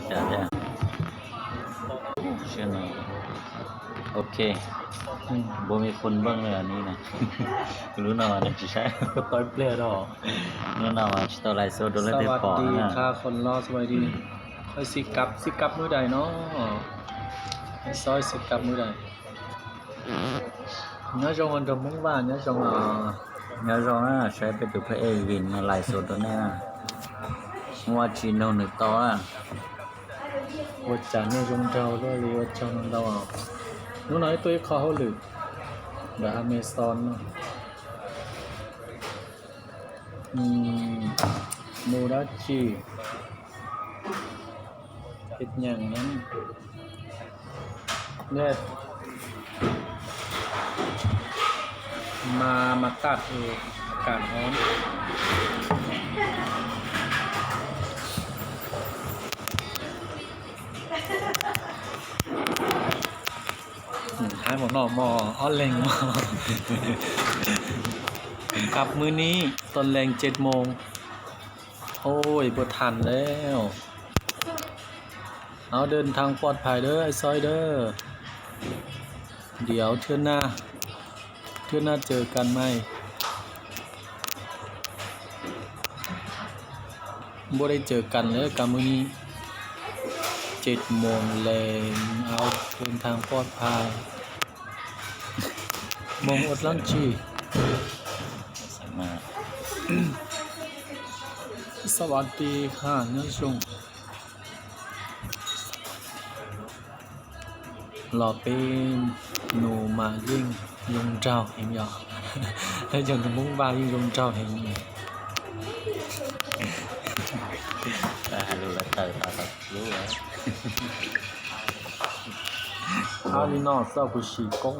dạ dạ chưa nào ok บ่มีคนเบิ่งเลยอันนี้นะ รู้นะว่าจะใช่ ก็ต่อยเปลี่ยนหรอ รู้นะว่าจะไลฟ์สดดู ส แล้วได้ วัส ปอ ดี นะ ค่ะคนรอสวัสดีค่อยสิกลับมื้อใดเนาะให้ซอยสิกลับมื้อใดnhớ trong con trồng bóng vàng nhớ trong nhớ rõ áใช้ไปดูพระเอกวินมาไลฟ์สดตัวนี้นะว่าจีโน่หนึ่งต่ออ่ะ vật trả nhớ trong trâu đó thì vật trong đâu à nó nói tôi khó hỗ lực và Amazon Mudachi ít nhàng lắm nè màตัดอากาศร้อนให้หมดหน่อหมออ้อนแรงหมอกลับมื้อนี้ตอนแรง7 โมงโอ้ยบ่ทันแล้วเอาเดินทางปลอดภัยเด้อไอ้ซอยเด้อเดี๋ยวเทื่อหน้าเจอกันไหมบ่ได้เจอกันเลยกับมื้อนี้7 โมงแรงเอาเดินทางปลอดภัยมองอดลันชี สามารถ สวัสดีค่ะเนื้อชงหล่อเป็นหนูมายิ่งยงเจ้าเห็นหรอ แล้วยังมุ้งบายิ่งยงเจ้าเห็น รู้แล้วเติร์ดรู้แล้ว ข้าวนี่นอกเศร้ากุชีก้ง